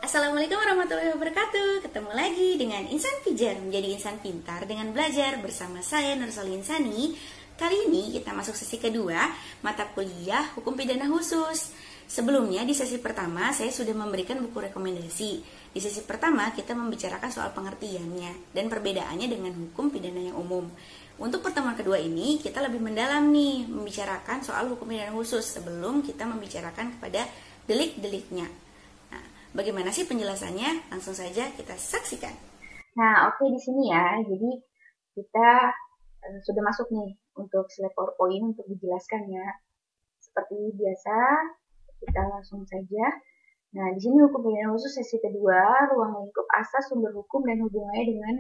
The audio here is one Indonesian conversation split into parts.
Assalamualaikum warahmatullahi wabarakatuh. Ketemu lagi dengan Insan Pijar, menjadi insan pintar dengan belajar bersama saya Nursolin Sani. Kali ini kita masuk sesi kedua, mata kuliah Hukum Pidana Khusus. Sebelumnya di sesi pertama saya sudah memberikan buku rekomendasi. Di sesi pertama kita membicarakan soal pengertiannya dan perbedaannya dengan hukum pidana yang umum. Untuk pertemuan kedua ini kita lebih mendalam nih membicarakan soal hukum pidana khusus sebelum kita membicarakan kepada delik-deliknya. Bagaimana sih penjelasannya? Langsung saja kita saksikan. Nah, oke, di sini ya. Jadi kita sudah masuk nih untuk slide PowerPoint untuk dijelaskan ya. Seperti biasa, kita langsung saja. Nah, di sini hukum pidana khusus sesi kedua, ruang lingkup asas sumber hukum dan hubungannya dengan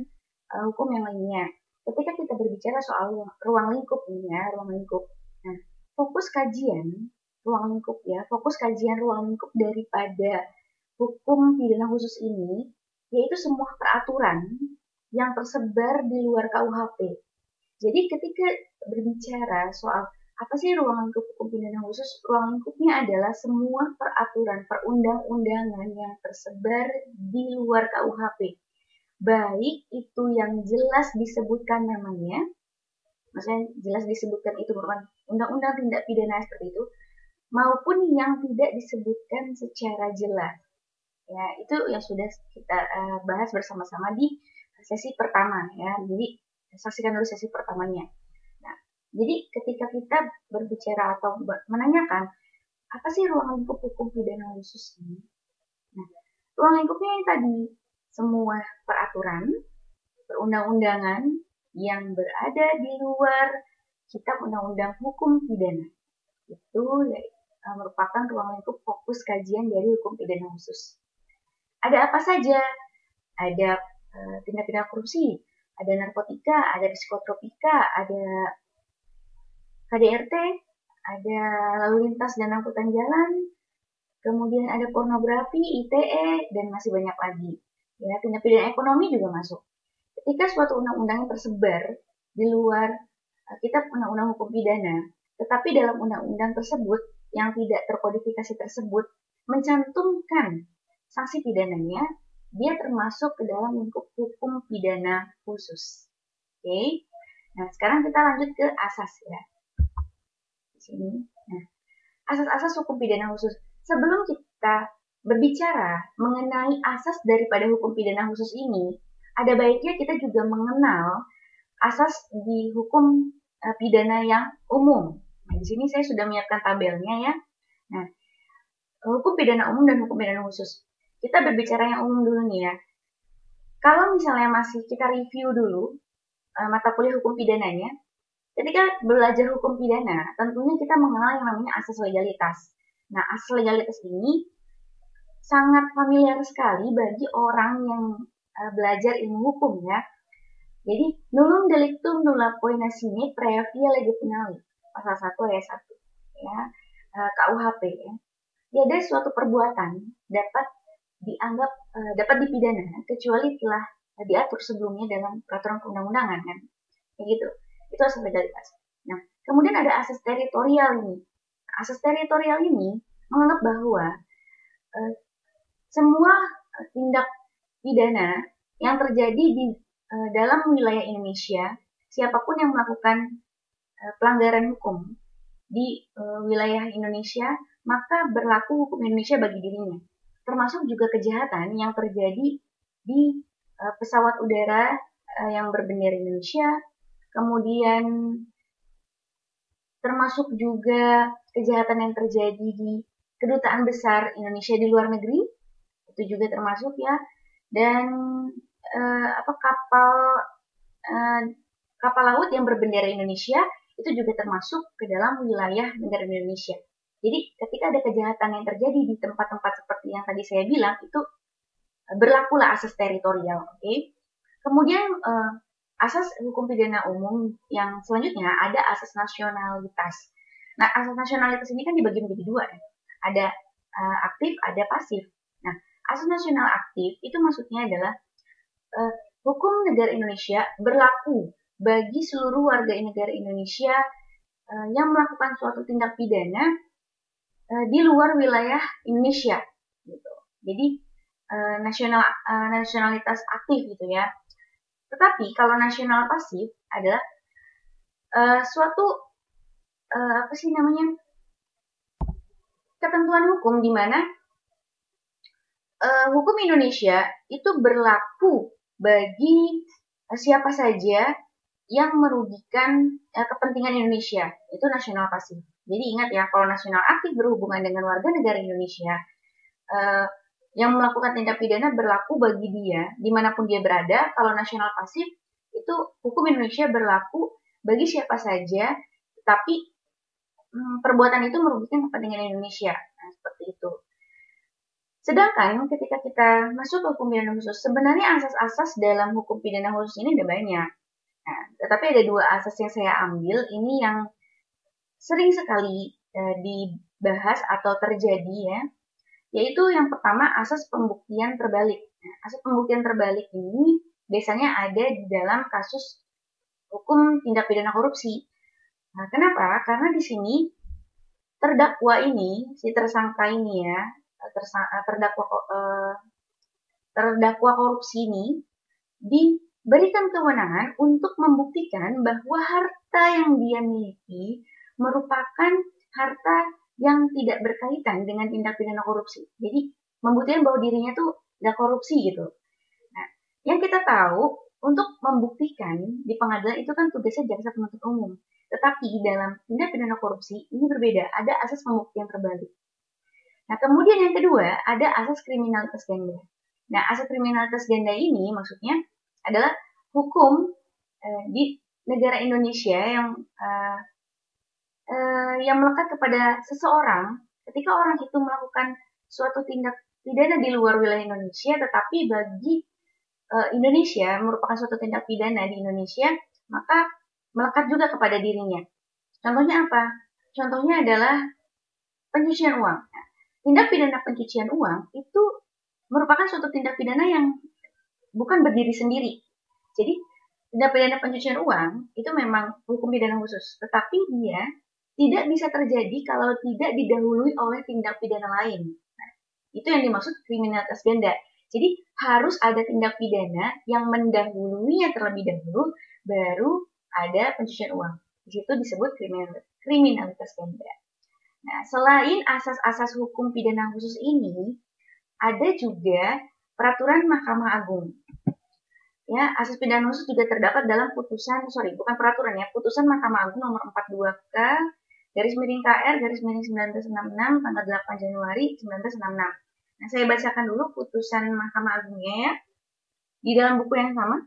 hukum yang lainnya. Ketika kita berbicara soal ruang lingkup ini ya, ruang lingkup. Nah, fokus kajian ruang lingkup ya, fokus kajian ruang lingkup daripada hukum pidana khusus ini yaitu semua peraturan yang tersebar di luar KUHP. Jadi ketika berbicara soal apa sih ruang lingkup hukum pidana khusus, ruang lingkupnya adalah semua peraturan perundang-undangan yang tersebar di luar KUHP. Baik itu yang jelas disebutkan namanya, maksudnya jelas disebutkan itu merupakan undang-undang tindak pidana seperti itu, maupun yang tidak disebutkan secara jelas. Ya, itu yang sudah kita bahas bersama-sama di sesi pertama ya. Jadi saksikan dulu sesi pertamanya. Nah, jadi ketika kita berbicara atau menanyakan apa sih ruang lingkup hukum pidana khusus ini? Nah, ruang lingkupnya yang tadi semua peraturan perundang-undangan yang berada di luar kitab undang-undang hukum pidana. Itu ya, merupakan ruang lingkup fokus kajian dari hukum pidana khusus. Ada apa saja? Ada tindak pidana korupsi, ada narkotika, ada psikotropika, ada KDRT, ada lalu lintas dan angkutan jalan, kemudian ada pornografi, ITE, dan masih banyak lagi. Ya, tindak pidana ekonomi juga masuk. Ketika suatu undang-undang tersebar di luar kitab undang-undang hukum pidana, tetapi dalam undang-undang tersebut yang tidak terkodifikasi tersebut mencantumkan sanksi pidananya, dia termasuk ke dalam lingkup hukum pidana khusus. Oke. Nah, sekarang kita lanjut ke asas ya. Di sini. Nah, asas-asas hukum pidana khusus. Sebelum kita berbicara mengenai asas daripada hukum pidana khusus ini, ada baiknya kita juga mengenal asas di hukum pidana yang umum. Nah, di sini saya sudah menyiapkan tabelnya ya. Nah, hukum pidana umum dan hukum pidana khusus. Kita berbicara yang umum dulu nih ya. Kalau misalnya masih kita review dulu mata kuliah hukum pidananya, ketika belajar hukum pidana, tentunya kita mengenal yang namanya asas legalitas. Nah, asas legalitas ini sangat familiar sekali bagi orang yang belajar ilmu hukum ya. Jadi, nullum delictum nulla poena sine praevia lege penali, pasal 1 ayat 1 ya, KUHP ya. Tiada suatu perbuatan dapat dipidana kecuali telah diatur sebelumnya dalam peraturan perundang-undangan kan, begitu. Itu asas legalitas. Nah, kemudian ada asas teritorial ini. Asas teritorial ini menganggap bahwa semua tindak pidana yang terjadi di dalam wilayah Indonesia, siapapun yang melakukan pelanggaran hukum di wilayah Indonesia, maka berlaku hukum Indonesia bagi dirinya. Termasuk juga kejahatan yang terjadi di pesawat udara yang berbendera Indonesia, kemudian termasuk juga kejahatan yang terjadi di kedutaan besar Indonesia di luar negeri, itu juga termasuk ya, dan kapal laut yang berbendera Indonesia itu juga termasuk ke dalam wilayah negara Indonesia. Jadi ketika ada kejahatan yang terjadi di tempat-tempat seperti yang tadi saya bilang, itu berlakulah asas teritorial. Okay? Kemudian asas hukum pidana umum yang selanjutnya ada asas nasionalitas. Nah, asas nasionalitas ini kan dibagi menjadi dua ya. Ada aktif, ada pasif. Nah, asas nasional aktif itu maksudnya adalah hukum negara Indonesia berlaku bagi seluruh warga negara Indonesia yang melakukan suatu tindak pidana di luar wilayah Indonesia gitu. Jadi nasionalitas aktif gitu ya. Tetapi kalau nasional pasif adalah suatu ketentuan hukum di mana hukum Indonesia itu berlaku bagi siapa saja yang merugikan kepentingan Indonesia, itu nasional pasif. Jadi ingat ya, kalau nasional aktif berhubungan dengan warga negara Indonesia, yang melakukan tindak pidana berlaku bagi dia dimanapun dia berada. Kalau nasional pasif itu hukum Indonesia berlaku bagi siapa saja, tapi perbuatan itu merugikan kepentingan Indonesia. Nah, seperti itu. Sedangkan ketika kita masuk ke hukum pidana khusus, sebenarnya asas-asas dalam hukum pidana khusus ini ada banyak. Nah, tetapi ada dua asas yang saya ambil, ini yang sering sekali dibahas atau terjadi ya, yaitu yang pertama asas pembuktian terbalik. Nah, asas pembuktian terbalik ini biasanya ada di dalam kasus hukum tindak pidana korupsi. Nah, kenapa? Karena di sini terdakwa ini, si tersangka ini ya, terdakwa korupsi ini diberikan kewenangan untuk membuktikan bahwa harta yang dia miliki merupakan harta yang tidak berkaitan dengan tindak pidana korupsi. Jadi membuktikan bahwa dirinya tuh nggak korupsi gitu. Nah, yang kita tahu untuk membuktikan di pengadilan itu kan tugasnya jaksa penuntut umum. Tetapi dalam tindak pidana korupsi ini berbeda, ada asas pembuktian terbalik. Nah, kemudian yang kedua ada asas kriminalitas ganda. Nah, asas kriminalitas ganda ini maksudnya adalah hukum di negara Indonesia yang melekat kepada seseorang ketika orang itu melakukan suatu tindak pidana di luar wilayah Indonesia, tetapi bagi Indonesia merupakan suatu tindak pidana di Indonesia, maka melekat juga kepada dirinya. Contohnya apa? Contohnya adalah pencucian uang. Nah, tindak pidana pencucian uang itu merupakan suatu tindak pidana yang bukan berdiri sendiri. Jadi, tindak pidana pencucian uang itu memang hukum pidana khusus, tetapi dia tidak bisa terjadi kalau tidak didahului oleh tindak pidana lain. Nah, itu yang dimaksud kriminalitas ganda. Jadi harus ada tindak pidana yang mendahulunya terlebih dahulu, baru ada pencucian uang. Di situ disebut kriminalitas ganda. Nah, selain asas-asas hukum pidana khusus ini, ada juga peraturan Mahkamah Agung. Ya, asas pidana khusus juga terdapat dalam putusan Mahkamah Agung nomor 42K /KR/1966 tanggal 8 Januari 1966. Nah, saya bacakan dulu putusan Mahkamah Agungnya ya. Di dalam buku yang sama,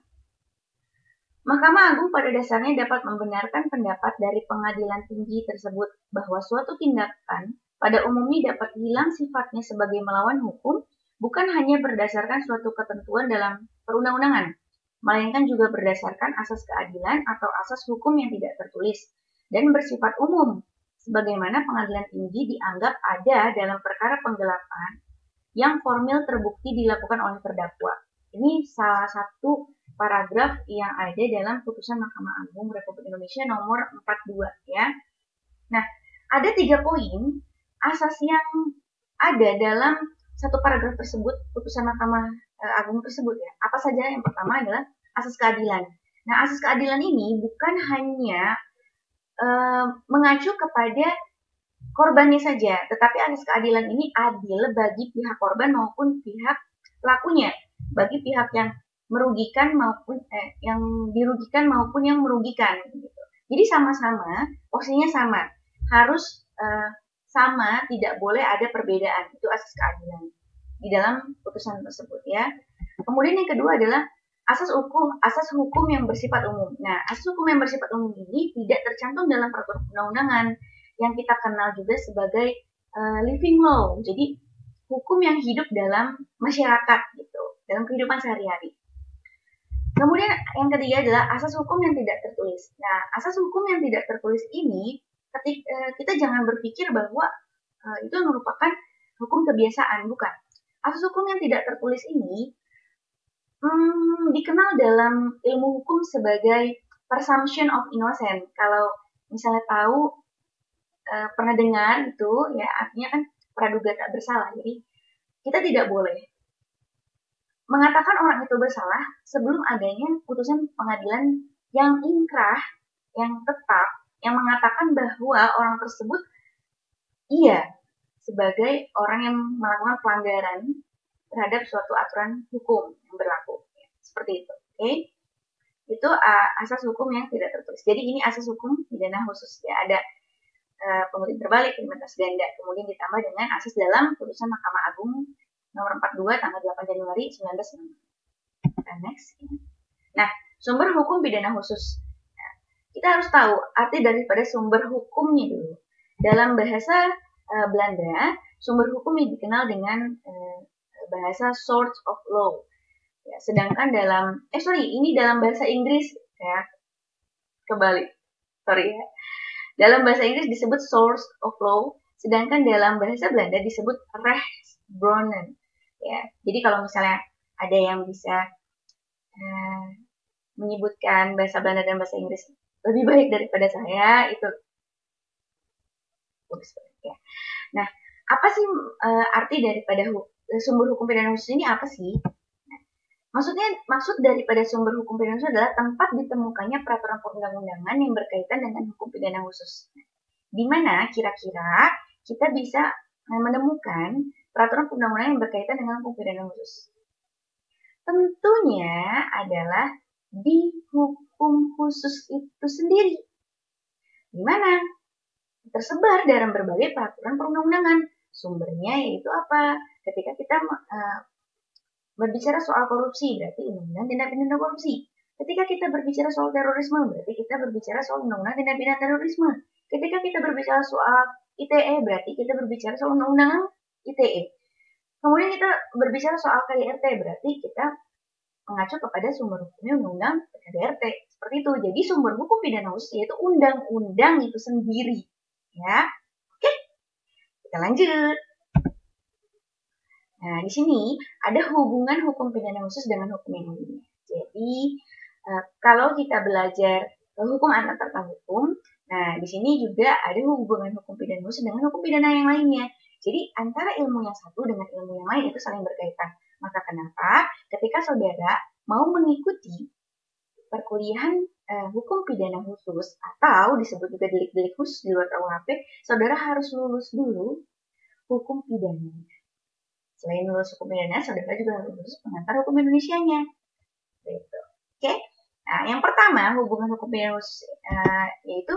Mahkamah Agung pada dasarnya dapat membenarkan pendapat dari pengadilan tinggi tersebut bahwa suatu tindakan pada umumnya dapat hilang sifatnya sebagai melawan hukum bukan hanya berdasarkan suatu ketentuan dalam perundang-undangan, melainkan juga berdasarkan asas keadilan atau asas hukum yang tidak tertulis dan bersifat umum, sebagaimana pengadilan tinggi dianggap ada dalam perkara penggelapan yang formil terbukti dilakukan oleh terdakwa. Ini salah satu paragraf yang ada dalam putusan Mahkamah Agung Republik Indonesia nomor 42 ya. Nah, ada 3 poin asas yang ada dalam satu paragraf tersebut, putusan Mahkamah Agung tersebut ya. Apa saja? Yang pertama adalah asas keadilan. Nah, asas keadilan ini bukan hanya mengacu kepada korbannya saja, tetapi asas keadilan ini adil bagi pihak korban maupun pihak pelakunya, bagi pihak yang merugikan maupun yang dirugikan maupun yang merugikan. Gitu. Jadi sama-sama, posisinya sama, harus sama, tidak boleh ada perbedaan. Itu asas keadilan di dalam putusan tersebut ya. Kemudian yang kedua adalah asas hukum yang bersifat umum. Nah, asas hukum yang bersifat umum ini tidak tercantum dalam peraturan perundang-undangan yang kita kenal juga sebagai living law. Jadi hukum yang hidup dalam masyarakat gitu, dalam kehidupan sehari-hari. Kemudian yang ketiga adalah asas hukum yang tidak tertulis. Nah, asas hukum yang tidak tertulis ini kita jangan berpikir bahwa itu merupakan hukum kebiasaan, bukan. Asas hukum yang tidak tertulis ini dikenal dalam ilmu hukum sebagai presumption of innocence. Kalau misalnya tahu pernah dengar itu ya, artinya kan praduga tak bersalah. Jadi kita tidak boleh mengatakan orang itu bersalah sebelum adanya putusan pengadilan yang inkrah, yang tetap, yang mengatakan bahwa orang tersebut iya sebagai orang yang melakukan pelanggaran terhadap suatu aturan hukum yang berlaku. Seperti itu. Oke? Itu asas hukum yang tidak tertulis. Jadi ini asas hukum pidana khusus ya. Ada pembuktian terbalik, kriminalitas ganda, kemudian ditambah dengan asas dalam putusan Mahkamah Agung nomor 42 tanggal 8 Januari 1996. Next. Nah, sumber hukum pidana khusus. Nah, kita harus tahu arti daripada sumber hukumnya dulu. Dalam bahasa Belanda, sumber hukum yang dikenal dengan bahasa source of law. Ya, sedangkan ini dalam bahasa Inggris ya. Kebalik. Sorry ya. Dalam bahasa Inggris disebut source of law, sedangkan dalam bahasa Belanda disebut rechtsbronnen. Ya, jadi kalau misalnya ada yang bisa menyebutkan bahasa Belanda dan bahasa Inggris lebih baik daripada saya, itu bagus banget ya. Nah, apa sih arti daripada sumber hukum pidana khusus ini apa sih? Maksud daripada sumber hukum pidana khusus adalah tempat ditemukannya peraturan perundang-undangan yang berkaitan dengan hukum pidana khusus. Di mana kira-kira kita bisa menemukan peraturan perundang-undangan yang berkaitan dengan hukum pidana khusus? Tentunya adalah di hukum khusus itu sendiri. Di mana? Tersebar dalam berbagai peraturan perundang-undangan. Sumbernya yaitu apa? Ketika kita berbicara soal korupsi, berarti undang-undang tindak pidana korupsi. Ketika kita berbicara soal terorisme, berarti kita berbicara soal undang-undang tindak pidana terorisme. Ketika kita berbicara soal ITE, berarti kita berbicara soal undang-undang ITE. Kemudian kita berbicara soal KDRT, berarti kita mengacu kepada sumber hukumnya undang-undang KDRT. Seperti itu. Jadi sumber hukum pidana khusus yaitu undang-undang itu sendiri. Ya, oke. Kita lanjut. Nah, di sini ada hubungan hukum pidana khusus dengan hukum yang lainnya. Jadi, kalau kita belajar hukum antar hukum, nah di sini juga ada hubungan hukum pidana khusus dengan hukum pidana yang lainnya. Jadi, antara ilmu yang satu dengan ilmu yang lain itu saling berkaitan. Maka kenapa ketika saudara mau mengikuti perkuliahan hukum pidana khusus atau disebut juga delik-delik khusus di luar KUHP, saudara harus lulus dulu hukum pidana. Selain lulus hukum pidana, saudara juga harus lulus pengantar hukum Indonesianya. Gitu. Oke. Nah, yang pertama hubungan hukum pidana khusus yaitu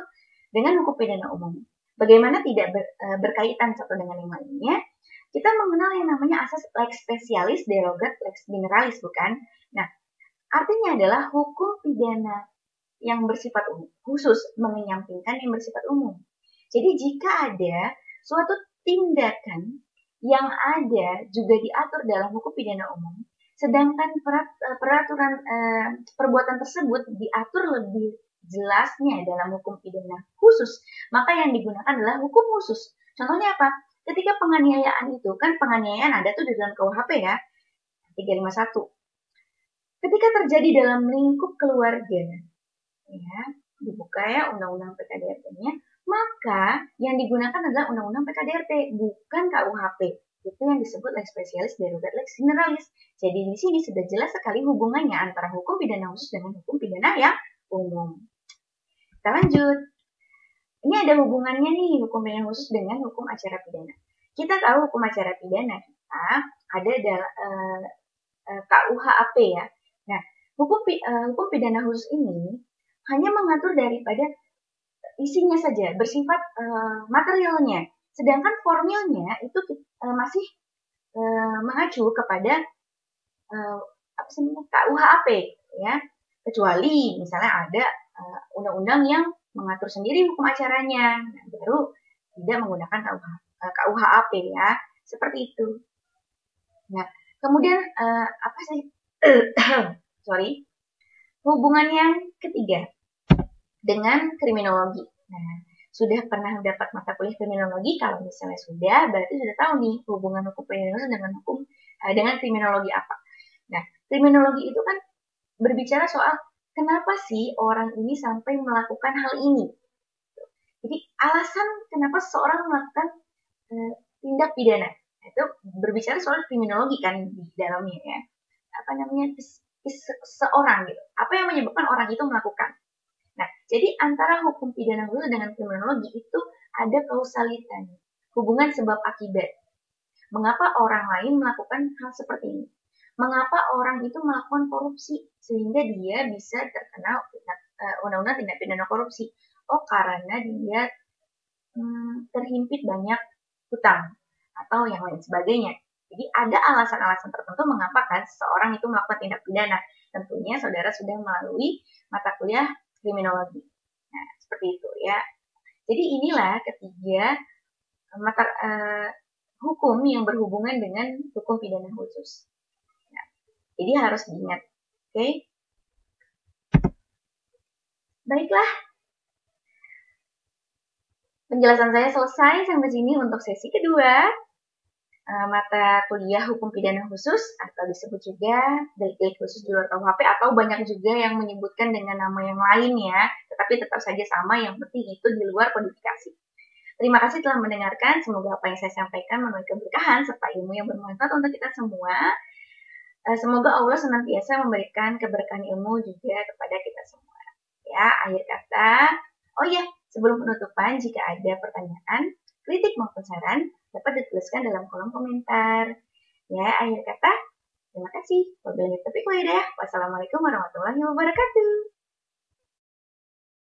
dengan hukum pidana umum. Bagaimana tidak berkaitan satu dengan yang lainnya? Kita mengenal yang namanya asas lex specialis derogat lex generalis, bukan? Nah, artinya adalah hukum pidana yang bersifat umum, khusus mengenyampingkan yang bersifat umum. Jadi jika ada suatu tindakan yang ada juga diatur dalam hukum pidana umum, sedangkan peraturan perbuatan tersebut diatur lebih jelasnya dalam hukum pidana khusus, maka yang digunakan adalah hukum khusus. Contohnya apa? Ketika penganiayaan itu, kan penganiayaan ada tuh di dalam KUHP ya, 351. Ketika terjadi dalam lingkup keluarga, ya, dibuka ya undang-undang PKDRT-nya, maka yang digunakan adalah undang-undang PKDRT, bukan KUHP. Itu yang disebut lex specialis derogat lex generalis. Jadi di sini sudah jelas sekali hubungannya antara hukum pidana khusus dengan hukum pidana yang umum. Kita lanjut. Ini ada hubungannya nih hukum pidana khusus dengan hukum acara pidana. Kita tahu hukum acara pidana kita ada dalam KUHP ya. Nah, hukum pidana khusus ini hanya mengatur daripada isinya saja, bersifat materialnya. Sedangkan formilnya itu masih mengacu kepada KUHP ya. Kecuali misalnya ada undang-undang yang mengatur sendiri hukum acaranya, nah, baru tidak menggunakan KUHP ya, seperti itu. Nah, kemudian hubungan yang ketiga dengan kriminologi. Nah, sudah pernah dapat mata kuliah kriminologi? Kalau misalnya sudah, berarti sudah tahu nih hubungan hukum pidana dengan kriminologi apa. Nah, kriminologi itu kan berbicara soal kenapa sih orang ini sampai melakukan hal ini. Jadi alasan kenapa seseorang melakukan tindak pidana itu berbicara soal kriminologi kan di dalamnya ya. seorang gitu. Apa yang menyebabkan orang itu melakukan. Nah, jadi antara hukum pidana khusus dengan kriminologi itu ada kausalitas, hubungan sebab akibat. Mengapa orang lain melakukan hal seperti ini? Mengapa orang itu melakukan korupsi sehingga dia bisa terkena undang-undang tindak pidana korupsi? Oh, karena dia terhimpit banyak hutang atau yang lain sebagainya. Jadi ada alasan-alasan tertentu mengapa kan seseorang itu melakukan tindak pidana. Tentunya saudara sudah melalui mata kuliah kriminologi. Nah, seperti itu ya. Jadi inilah ketiga mata hukum yang berhubungan dengan hukum pidana khusus. Nah, jadi harus diingat. Oke? Baiklah. Penjelasan saya selesai sampai sini untuk sesi kedua. Mata kuliah hukum pidana khusus atau disebut juga delik khusus di luar KUHP, atau banyak juga yang menyebutkan dengan nama yang lain ya, tetapi tetap saja sama, yang penting itu di luar kodifikasi. Terima kasih telah mendengarkan, semoga apa yang saya sampaikan menuai keberkahan serta ilmu yang bermanfaat untuk kita semua. Semoga Allah senantiasa memberikan keberkahan ilmu juga kepada kita semua. Ya, akhir kata, oh ya, sebelum penutupan, jika ada pertanyaan, kritik maupun saran, dapat dituliskan dalam kolom komentar. Ya, akhir kata, terima kasih. Wabillahi taufiq wal hidayah. Wassalamualaikum warahmatullahi wabarakatuh.